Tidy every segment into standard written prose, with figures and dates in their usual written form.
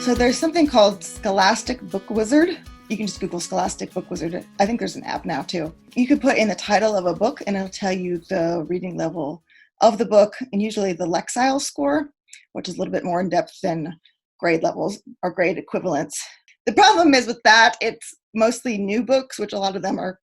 So there's something called Scholastic Book Wizard. You can just Google Scholastic Book Wizard. I think there's an app now too. You could put in the title of a book and it'll tell you the reading level of the book and usually the Lexile score, which is a little bit more in depth than grade levels or grade equivalents. The problem is with that, it's mostly new books, which a lot of them are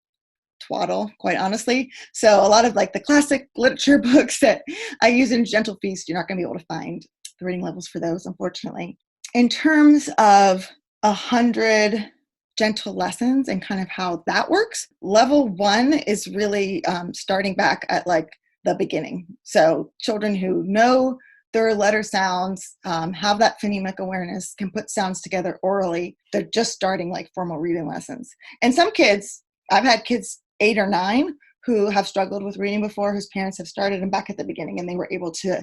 twaddle, quite honestly. So a lot of like the classic literature books that I use in Gentle Feast, you're not going to be able to find the reading levels for those, unfortunately. In terms of 100 gentle lessons and kind of how that works, level 1 is really starting back at like the beginning. So children who know their letter sounds, have that phonemic awareness, can put sounds together orally. They're just starting like formal reading lessons. And some kids, I've had kids 8 or 9 who have struggled with reading before, whose parents have started them back at the beginning and they were able to,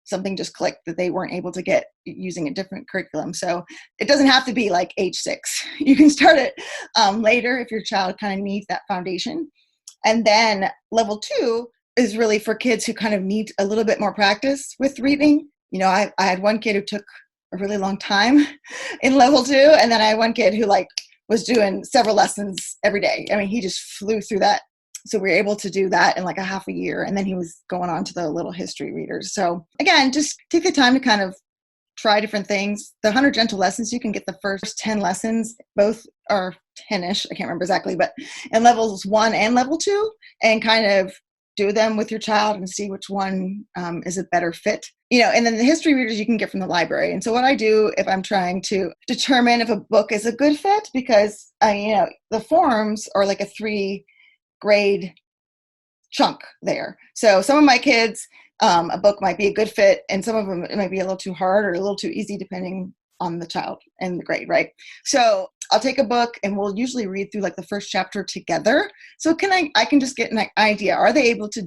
something just clicked that they weren't able to get using a different curriculum. So it doesn't have to be like age 6. You can start it later if your child kind of needs that foundation. And then level 2 is really for kids who kind of need a little bit more practice with reading. You know, I had one kid who took a really long time in level 2. And then I had one kid who like was doing several lessons every day. I mean, he just flew through that. So we were able to do that in like a half a year. And then he was going on to the little history readers. So again, just take the time to kind of try different things. The 100 gentle lessons, you can get the first 10 lessons. Both are 10-ish. I can't remember exactly, but in levels 1 and level 2, and kind of do them with your child and see which one is a better fit. You know, and then the history readers you can get from the library. And so what I do if I'm trying to determine if a book is a good fit, because you know, the forms are like a 3 grade chunk there. So some of my kids, a book might be a good fit, and some of them it might be a little too hard or a little too easy depending on the child and the grade, right? So I'll take a book and we'll usually read through like the first chapter together. So I can just get an idea. Are they able to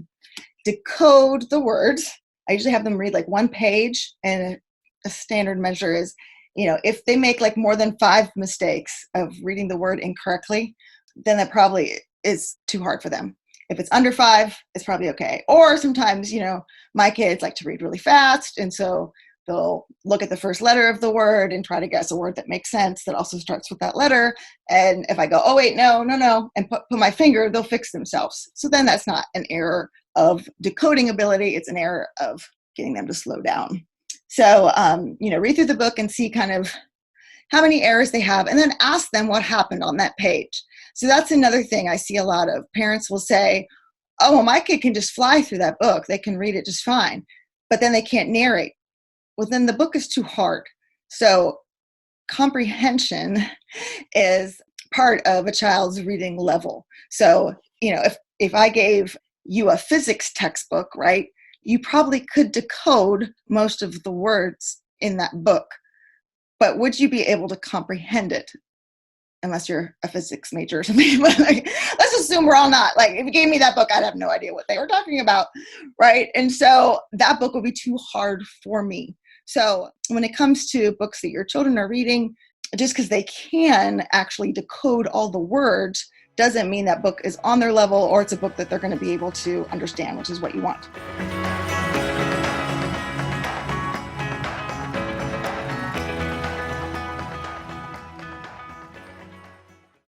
decode the words? I usually have them read like 1 page, and a standard measure is, you know, if they make like more than 5 mistakes of reading the word incorrectly, then that probably is too hard for them. If it's under 5, it's probably okay. Or sometimes, you know, my kids like to read really fast, and so they'll look at the first letter of the word and try to guess a word that makes sense that also starts with that letter. And if I go, oh wait, no, and put my finger, they'll fix themselves. So then that's not an error of decoding ability, it's an error of getting them to slow down. So, you know, read through the book and see kind of how many errors they have, and then ask them what happened on that page. So that's another thing I see a lot of. Parents will say, oh, well, my kid can just fly through that book. They can read it just fine, but then they can't narrate. Well, then the book is too hard. So comprehension is part of a child's reading level. So, you know, if I gave you a physics textbook, right, you probably could decode most of the words in that book, but would you be able to comprehend it? Unless you're a physics major or something. Like, let's assume we're all not. Like, if you gave me that book, I'd have no idea what they were talking about, right? And so that book would be too hard for me. So when it comes to books that your children are reading, just because they can actually decode all the words doesn't mean that book is on their level or it's a book that they're going to be able to understand, which is what you want.